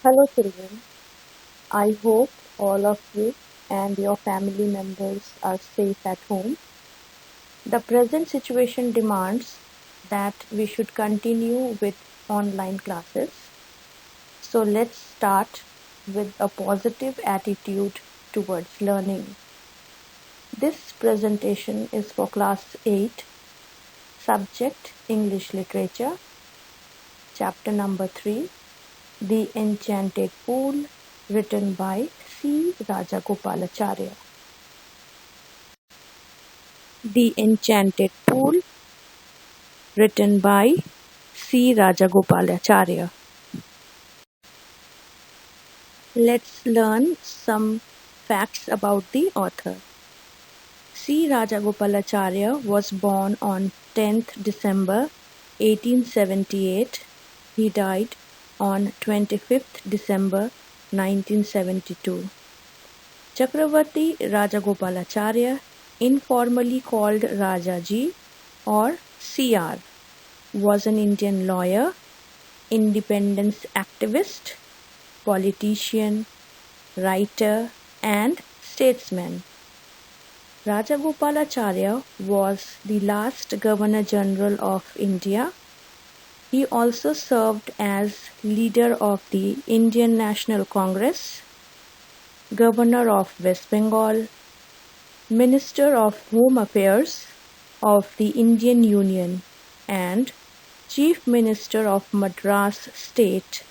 Hello children, I hope all of you and your family members are safe at home. The present situation demands that we should continue with online classes. So let's start with a positive attitude towards learning. This presentation is for class 8, subject English Literature, chapter number 3, The Enchanted Pool, written by C. Rajagopalacharya. The Enchanted Pool, written by C. Rajagopalacharya. Let's learn some facts about the author. C. Rajagopalacharya was born on 10th December 1878. He died on 25th December 1972. Chakravarti Rajagopalacharya, informally called Rajaji or CR, was an Indian lawyer, independence activist, politician, writer, and statesman. Rajagopalacharya was the last Governor General of India. He also served as leader of the Indian National Congress, Governor of West Bengal, Minister of Home Affairs of the Indian Union, and Chief Minister of Madras State,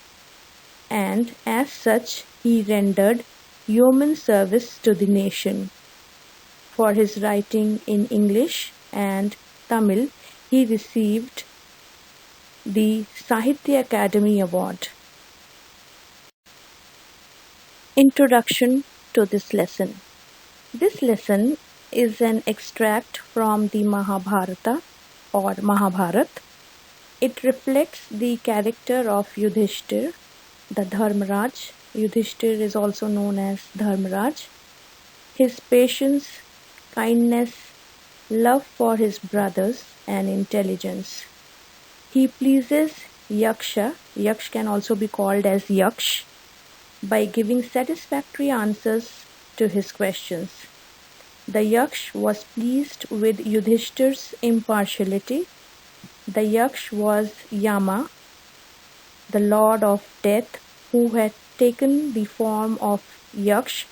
and as such he rendered yeoman service to the nation. For his writing in English and Tamil, he received the Sahitya Academy Award. Introduction to this lesson. This lesson is an extract from the Mahabharata or Mahabharat. It reflects the character of Yudhishthir, the Dharmaraj. Yudhishthir is also known as Dharmaraj. His patience, kindness, love for his brothers, and intelligence. He pleases Yaksha, Yaksh can also be called as Yaksh, by giving satisfactory answers to his questions. The Yaksh was pleased with Yudhishthir's impartiality. The Yaksh was Yama, the lord of death, who had taken the form of Yaksh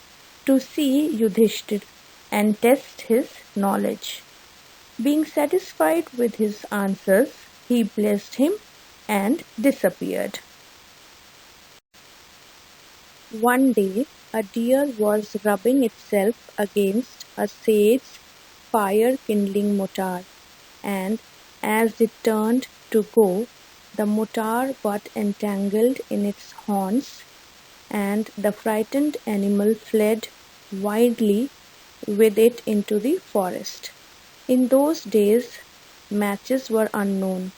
to see Yudhishthir and test his knowledge. Being satisfied with his answers, he blessed him and disappeared. One day, a deer was rubbing itself against a sage's fire-kindling mortar, and as it turned to go, the mortar got entangled in its horns, and the frightened animal fled wildly with it into the forest. In those days, matches were unknown,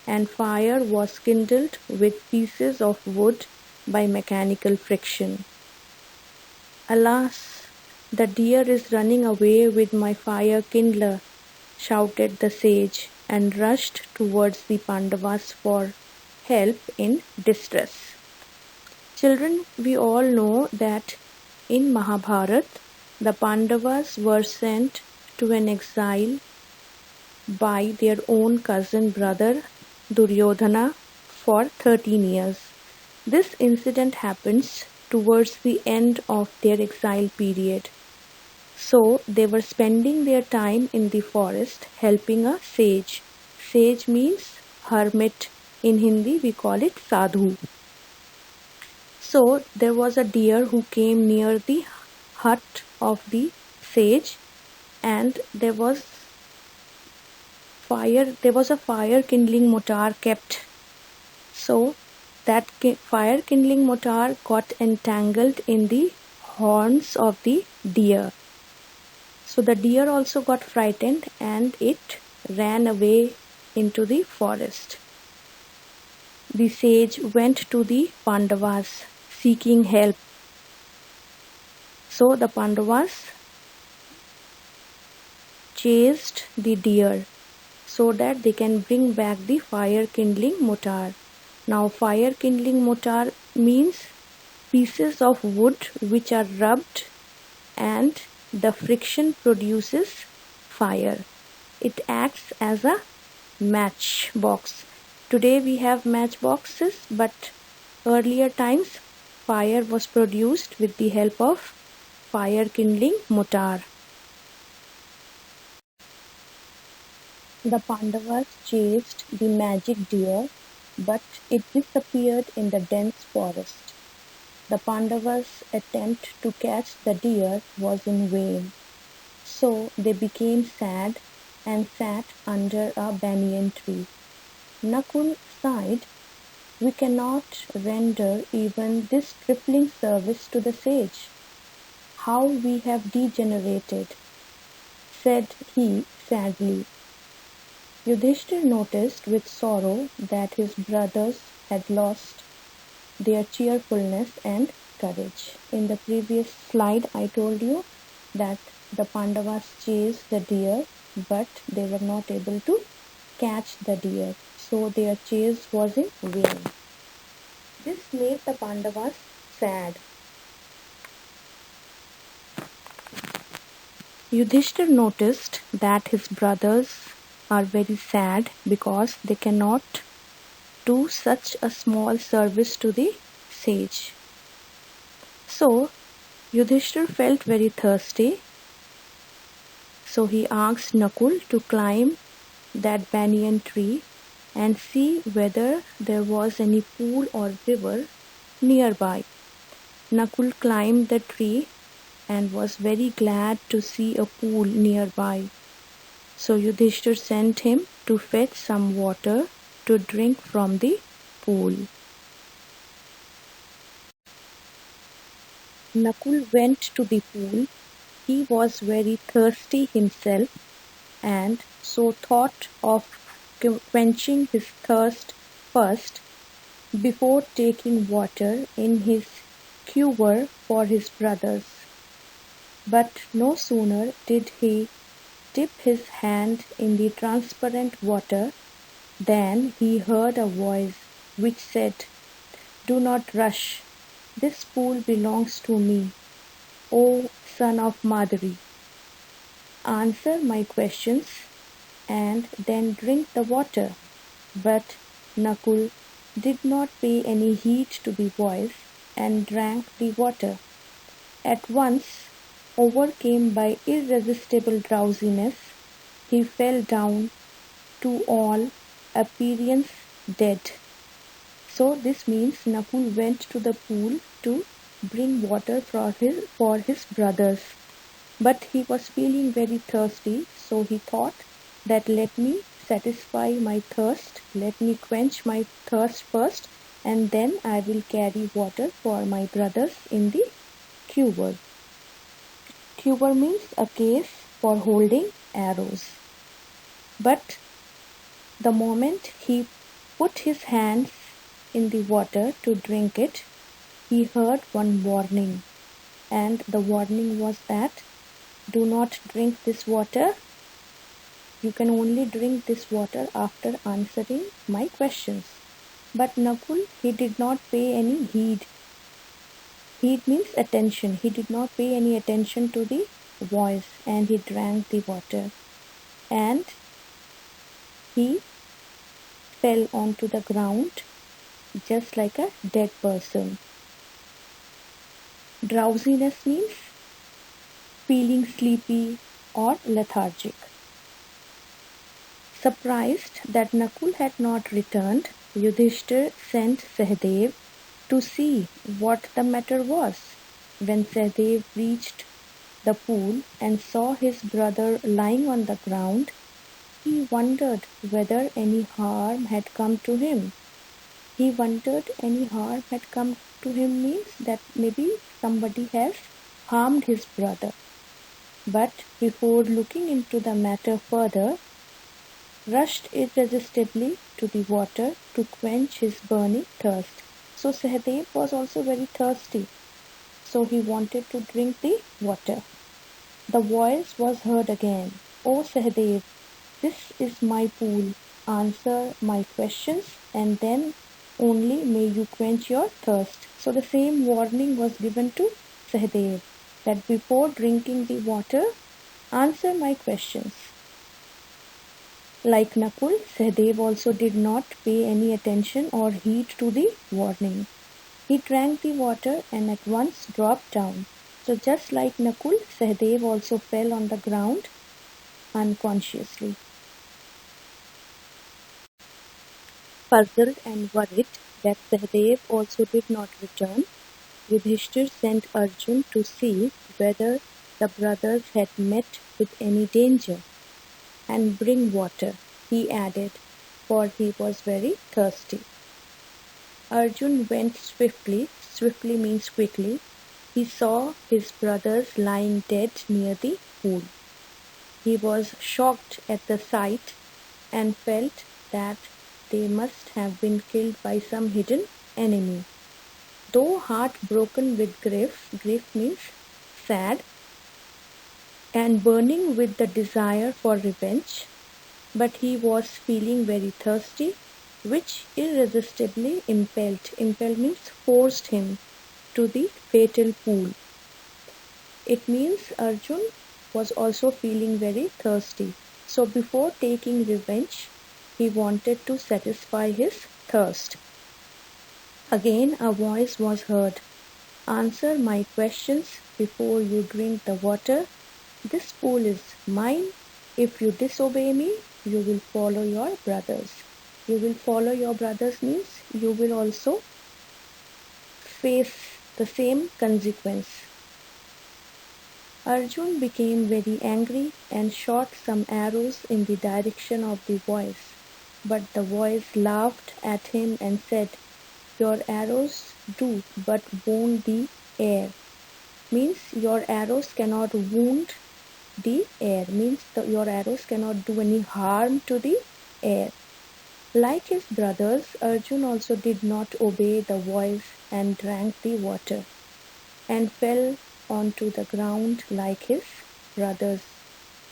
and fire was kindled with pieces of wood by mechanical friction. Alas, the deer is running away with my fire kindler, shouted the sage, and rushed towards the Pandavas for help in distress. Children, we all know that in Mahabharat, the Pandavas were sent to an exile by their own cousin brother Duryodhana for 13 years. This incident happens towards the end of their exile period. So they were spending their time in the forest helping a sage. Sage means hermit. In Hindi we call it sadhu. So there was a deer who came near the hut of the sage, and there was a fire kindling mortar kept. So that fire kindling mortar got entangled in the horns of the deer. So the deer also got frightened and it ran away into the forest. The sage went to the Pandavas seeking help. So the Pandavas chased the deer so that they can bring back the fire kindling mortar. Now fire kindling mortar means pieces of wood which are rubbed and the friction produces fire. It acts as a matchbox. Today we have matchboxes, but earlier times fire was produced with the help of fire-kindling mortar. The Pandavas chased the magic deer, but it disappeared in the dense forest. The Pandavas' attempt to catch the deer was in vain, so they became sad and sat under a banyan tree. Nakul sighed, "We cannot render even this trifling service to the sage. How we have degenerated," said he sadly. Yudhishthir noticed with sorrow that his brothers had lost their cheerfulness and courage. In the previous slide, I told you that the Pandavas chased the deer, but they were not able to catch the deer, so their chase was in vain. This made the Pandavas sad. Yudhishthir noticed that his brothers are very sad because they cannot do such a small service to the sage. So Yudhishthir felt very thirsty. So he asked Nakul to climb that banyan tree and see whether there was any pool or river nearby. Nakul climbed the tree and was very glad to see a pool nearby. So Yudhishthir sent him to fetch some water to drink from the pool. Nakul went to the pool. He was very thirsty himself and so thought of quenching his thirst first before taking water in his quiver for his brothers. But no sooner did he dip his hand in the transparent water than he heard a voice which said, "Do not rush. This pool belongs to me, O son of Madari. Answer my questions and then drink the water." But Nakul did not pay any heed to the voice and drank the water. At once, overcome by irresistible drowsiness, he fell down to all appearance dead. So this means Nakul went to the pool to bring water for his brothers. But he was feeling very thirsty, so he thought that let me satisfy my thirst, let me quench my thirst first, and then I will carry water for my brothers in the quiver. Quiver means a case for holding arrows. But the moment he put his hands in the water to drink it, he heard one warning, and the warning was that do not drink this water. You can only drink this water after answering my questions. But Nakul, he did not pay any heed. Heed means attention. He did not pay any attention to the voice and he drank the water. And he fell onto the ground just like a dead person. Drowsiness means feeling sleepy or lethargic. Surprised that Nakul had not returned, Yudhishthir sent Sahadev to see what the matter was. When Sahadev reached the pool and saw his brother lying on the ground, he wondered whether any harm had come to him. He wondered any harm had come to him means that maybe somebody has harmed his brother. But before looking into the matter further, rushed irresistibly to the water to quench his burning thirst. So Sahadev was also very thirsty, so he wanted to drink the water. The voice was heard again, "O Sahadev, this is my pool. Answer my questions and then only may you quench your thirst. So the same warning was given to Sahadev, that before drinking the water, answer my questions. Like Nakul, Sahadev also did not pay any attention or heed to the warning. He drank the water and at once dropped down. So just like Nakul, Sahadev also fell on the ground unconsciously. Puzzled and worried that Sahadev also did not return, Yudhishthir sent Arjun to see whether the brothers had met with any danger, and bring water, he added, for he was very thirsty. Arjun went swiftly. Swiftly means quickly. He saw his brothers lying dead near the pool. He was shocked at the sight and felt that they must have been killed by some hidden enemy. Though heartbroken with grief, grief means sad, and burning with the desire for revenge, but he was feeling very thirsty, which irresistibly impelled. Impelled means forced him to the fatal pool. It means Arjun was also feeling very thirsty. So before taking revenge, he wanted to satisfy his thirst. Again a voice was heard. Answer my questions before you drink the water. This pool is mine. If you disobey me, you will follow your brothers. You will follow your brothers means you will also face the same consequence. Arjun became very angry and shot some arrows in the direction of the voice. But the voice laughed at him and said, your arrows do but wound the air. Means your arrows cannot wound the air. Means your arrows cannot do any harm to the air. Like his brothers, Arjun also did not obey the voice and drank the water, and fell onto the ground like his brothers,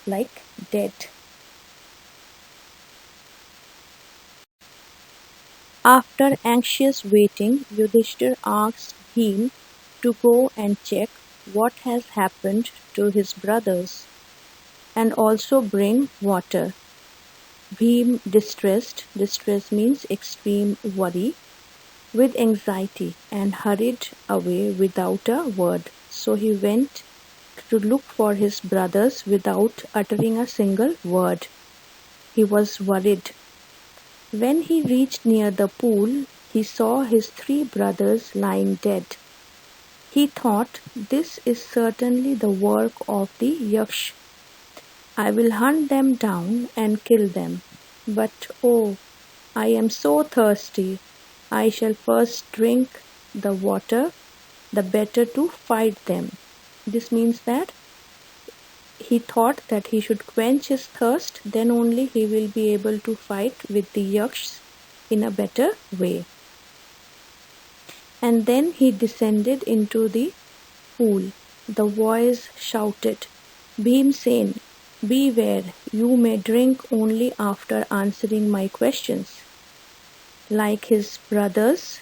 like dead. After anxious waiting, Yudhishthir asked Bhim to go and check what has happened to his brothers, and also bring water. Bhim, distress means extreme worry, with anxiety, and hurried away without a word. So he went to look for his brothers without uttering a single word. He was worried. When he reached near the pool, he saw his 3 brothers lying dead. He thought, this is certainly the work of the Yaksh. I will hunt them down and kill them. But oh, I am so thirsty. I shall first drink the water, the better to fight them. This means that he thought that he should quench his thirst, then only he will be able to fight with the Yakshs in a better way. And then he descended into the pool. The voice shouted, Bhimsen, beware, you may drink only after answering my questions. Like his brothers,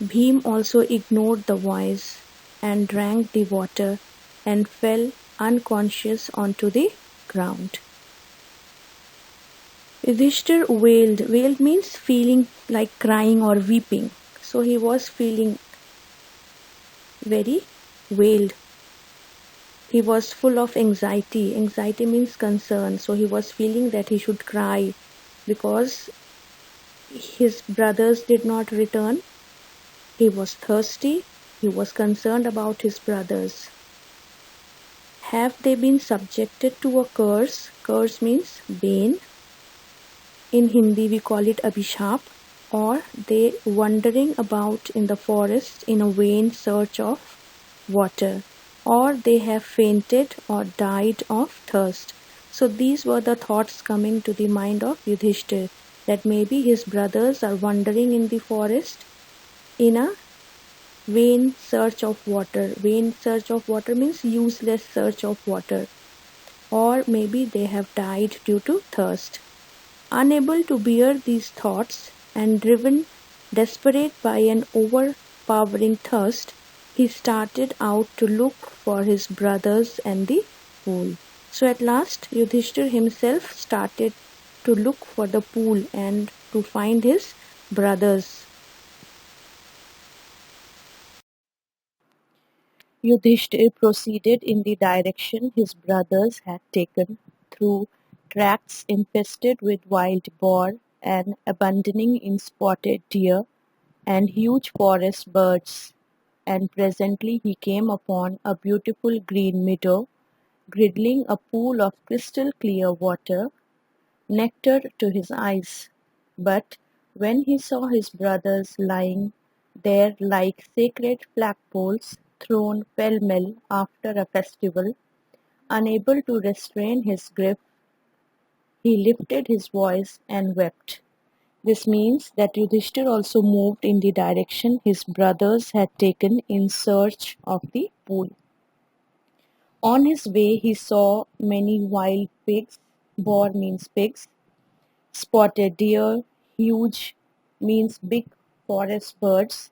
Bhim also ignored the voice and drank the water and fell unconscious onto the ground. Yudhishthir wailed. Wailed means feeling like crying or weeping. So he was feeling very wailed. He was full of anxiety. Anxiety means concern. So he was feeling that he should cry because his brothers did not return. He was thirsty. He was concerned about his brothers. Have they been subjected to a curse? Curse means bane. In Hindi we call it abhishap. Or they wandering about in the forest in a vain search of water. Or they have fainted or died of thirst. So these were the thoughts coming to the mind of Yudhishthir, that maybe his brothers are wandering in the forest in a vain search of water. Vain search of water means useless search of water. Or maybe they have died due to thirst. Unable to bear these thoughts and driven Desperate by an overpowering thirst, he started out to look for his brothers and the pool. So at last Yudhishthir himself started to look for the pool and to find his brothers. Yudhishthir proceeded in the direction his brothers had taken, through tracts infested with wild boar and abandoning in spotted deer and huge forest birds, and presently he came upon a beautiful green meadow, girdling a pool of crystal clear water, nectar to his eyes. But when he saw his brothers lying there like sacred flagpoles thrown pell-mell after a festival, unable to restrain his grief, he lifted his voice and wept. This means that Yudhishthir also moved in the direction his brothers had taken in search of the pool. On his way he saw many wild pigs, boar means pigs, spotted deer, huge means big forest birds,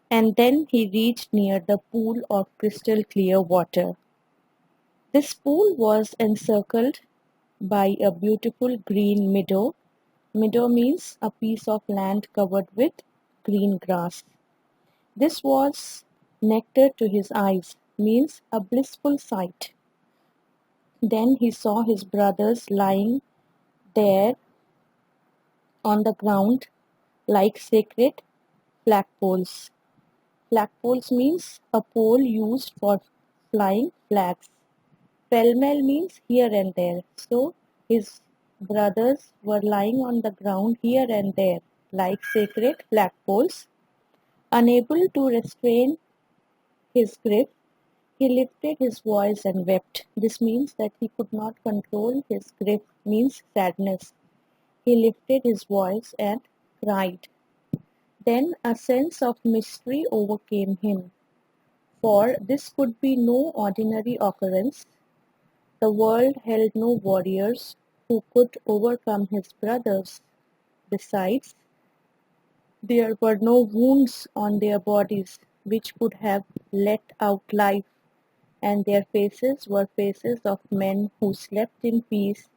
and then he reached near the pool of crystal clear water. This pool was encircled by a beautiful green meadow. Meadow means a piece of land covered with green grass. This was nectar to his eyes, means a blissful sight. Then he saw his brothers lying there on the ground like sacred flagpoles. Flagpoles means a pole used for flying flags. Pell-mell means here and there. So his brothers were lying on the ground here and there like sacred flagpoles. Unable to restrain his grief, he lifted his voice and wept. This means that he could not control his grief, means sadness. He lifted his voice and cried. Then a sense of mystery overcame him, for this could be no ordinary occurrence. The world held no warriors who could overcome his brothers. Besides, there were no wounds on their bodies which could have let out life, and their faces were faces of men who slept in peace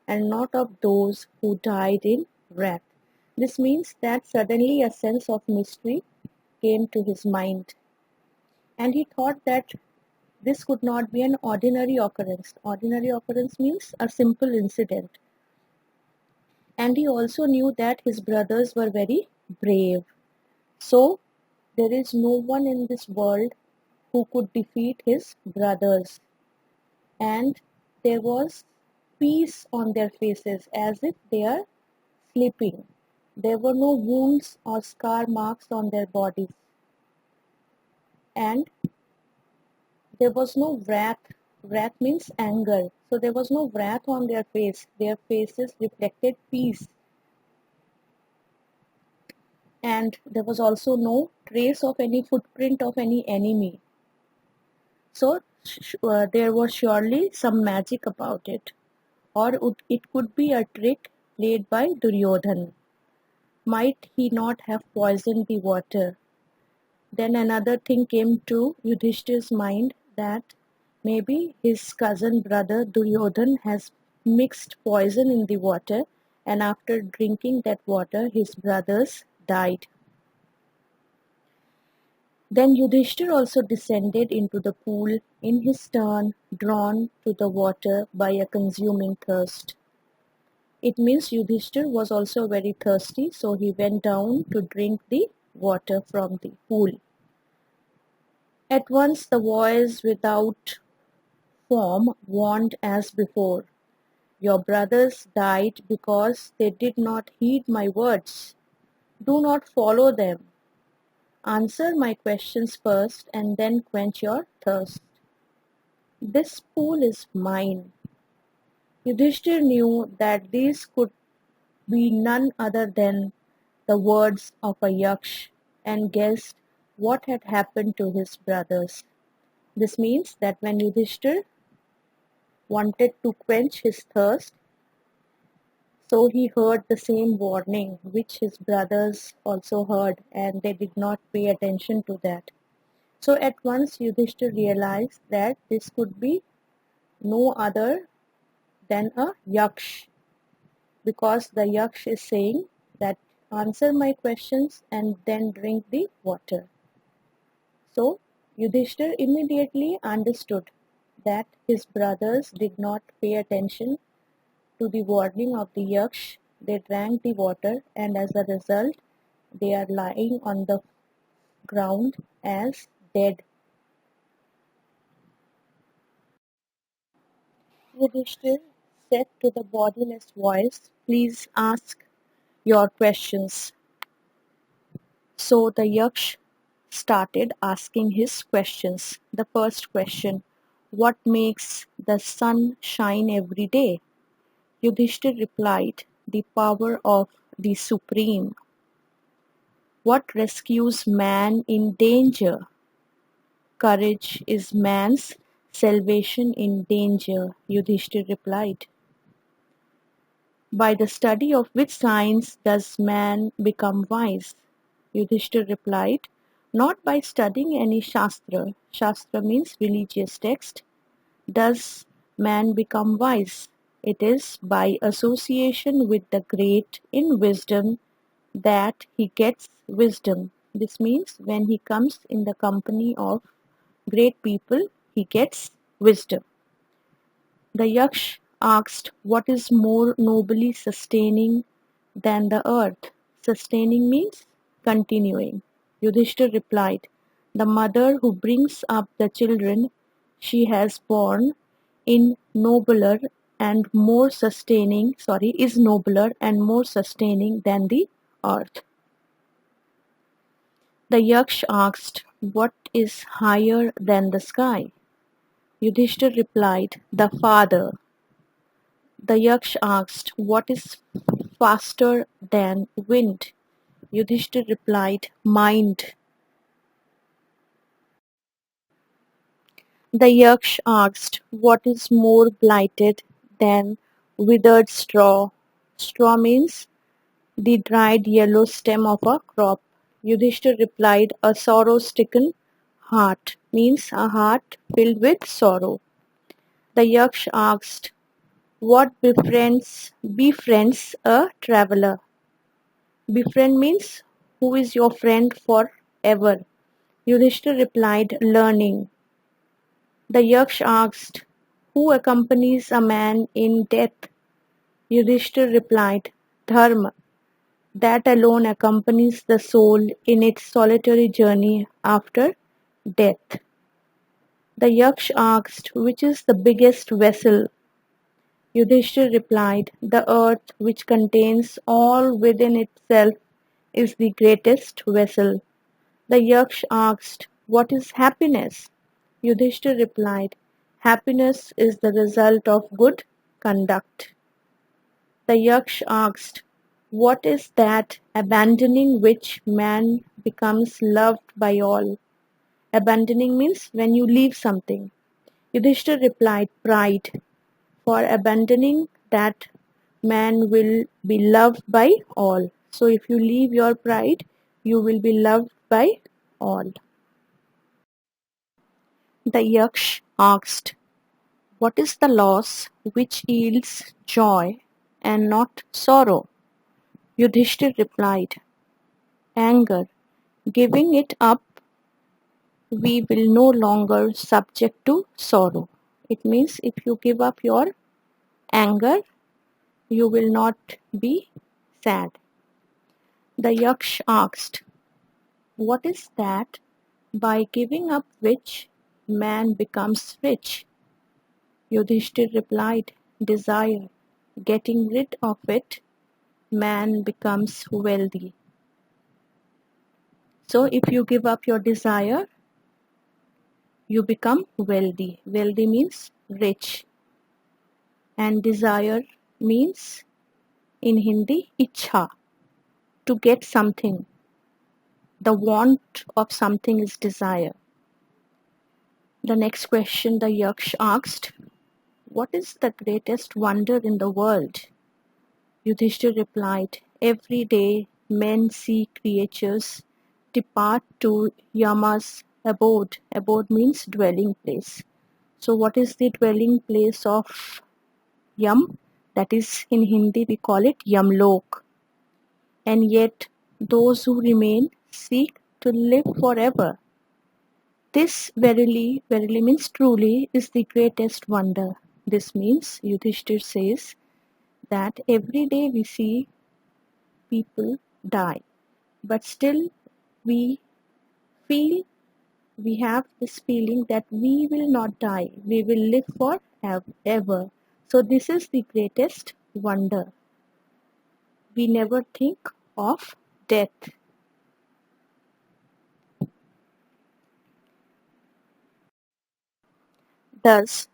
and not of those who died in wrath. This means that suddenly a sense of mystery came to his mind, and he thought that this could not be an ordinary occurrence. Ordinary occurrence means a simple incident. And he also knew that his brothers were very brave. So there is no one in this world who could defeat his brothers. And there was peace on their faces as if they are sleeping. There were no wounds or scar marks on their bodies. And there was no wrath. Wrath means anger. So there was no wrath on their face. Their faces reflected peace. And there was also no trace of any footprint of any enemy. So there was surely some magic about it. Or it could be a trick played by Duryodhan. Might he not have poisoned the water? Then another thing came to Yudhishthir's mind, that maybe his cousin brother Duryodhan has mixed poison in the water, and after drinking that water his brothers died. Then Yudhishthir also descended into the pool, in his turn drawn to the water by a consuming thirst. It means Yudhishthir was also very thirsty, so he went down to drink the water from the pool. At once the voice without form warned as before, "Your brothers died because they did not heed my words. Do not follow them. Answer my questions first and then quench your thirst. This pool is mine." Yudhishthir knew that these could be none other than the words of a yaksh, and guessed what had happened to his brothers. This means that when Yudhishthir wanted to quench his thirst, So he heard the same warning which his brothers also heard, and they did not pay attention to that. So at once Yudhishthir realized that this could be no other than a yaksh, because the yaksh is saying that answer my questions and then drink the water. So Yudhishthir immediately understood that his brothers did not pay attention to the warning of the yaksh. They drank the water, and as a result they are lying on the ground as dead. Yudhishthir said to the bodiless voice, "Please ask your questions." So the Yaksh started asking his questions. The first question: what makes the sun shine every day? Yudhishthir replied, "The power of the Supreme." What rescues man in danger? Courage is man's salvation in danger, Yudhishthir replied. By the study of which science does man become wise? Yudhishthir replied, not by studying any Shastra. Shastra means religious text. Does man become wise? It is by association with the great in wisdom that he gets wisdom. This means when he comes in the company of great people, he gets wisdom. The Yaksh asked, what is more nobly sustaining than the earth? Sustaining means continuing. Yudhishthir replied, the mother who brings up the children she has born in nobler and more sustaining, is nobler and more sustaining than the earth. The Yaksh asked, what is higher than the sky? Yudhishthir replied, the father. The Yaksh asked, what is faster than wind? Yudhishthir replied, mind. The Yaksh asked, what is more blighted than withered straw? Straw means the dried yellow stem of a crop. Yudhishthir replied, a sorrow-stricken heart, means a heart filled with sorrow. The Yaksh asked, what befriends a traveler? Befriend means who is your friend forever. Yudhishthir replied, learning. The Yaksh asked, who accompanies a man in death? Yudhishthir replied, Dharma. That alone accompanies the soul in its solitary journey after death. The Yaksh asked, which is the biggest vessel? Yudhishthir replied, the earth which contains all within itself is the greatest vessel. The Yaksh asked, what is happiness? Yudhishthir replied, happiness is the result of good conduct. The Yaksh asked, what is that abandoning which man becomes loved by all? Abandoning means when you leave something. Yudhishthir replied, pride. For abandoning that, man will be loved by all. So if you leave your pride, you will be loved by all. The Yaksh asked, what is the loss which yields joy and not sorrow? Yudhishthir replied, anger. Giving it up, we will no longer subject to sorrow. It means if you give up your anger, you will not be sad. The Yaksh asked, what is that by giving up which man becomes rich? Yudhishthir replied, desire. Getting rid of it, man becomes wealthy. So if you give up your desire, you become wealthy. Wealthy means rich. And desire means in Hindi, ichha, to get something. The want of something is desire. The next question the Yaksh asked, what is the greatest wonder in the world? Yudhishthir replied, every day men see creatures depart to Yama's abode. Abode means dwelling place. So what is the dwelling place of Yam? That is, in Hindi we call it Yamlok. And yet those who remain seek to live forever. This verily, verily means truly, is the greatest wonder. This means Yudhishthir says that every day we see people die, but still we feel, we have this feeling that we will not die, we will live forever. So this is the greatest wonder. We never think of death. Thus,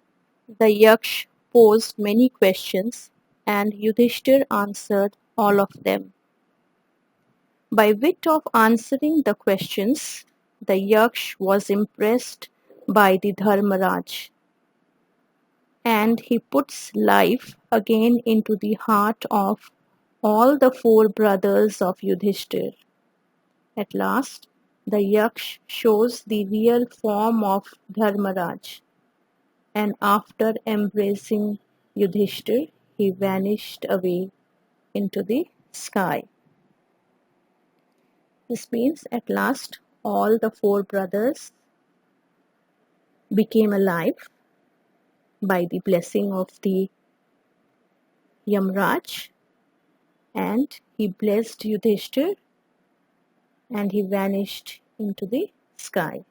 the Yaksh posed many questions and Yudhishthir answered all of them. By wit of answering the questions, the Yaksh was impressed by the Dharmaraj, and he puts life again into the heart of all the four brothers of Yudhishthir. At last, the Yaksh shows the real form of Dharmaraj, and after embracing Yudhishthir, he vanished away into the sky. This means at last all the four brothers became alive by the blessing of the Yamraj, and he blessed Yudhishthir and he vanished into the sky.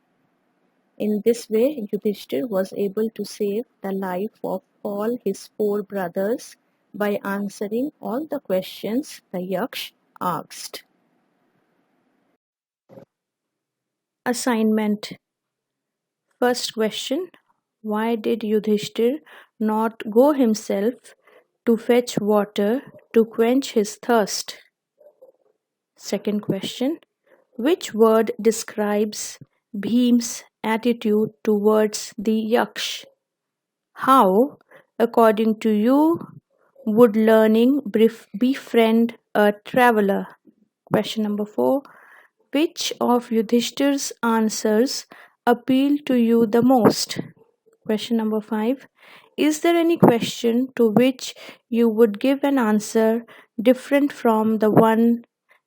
In this way, Yudhishthir was able to save the life of all his four brothers by answering all the questions the Yaksh asked. Assignment. First question. Why did Yudhishthir not go himself to fetch water to quench his thirst? Second question. Which word describes Bhim's attitude towards the Yaksh? How, according to you, would learning befriend a traveler? Question number 4. Which of Yudhishthir's answers appeal to you the most? Question number 5. Is there any question to which you would give an answer different from the one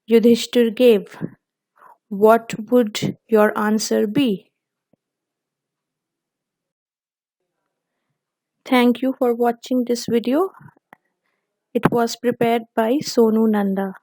Yudhishthir gave? What would your answer be? Thank you for watching this video. It was prepared by Sonu Nanda.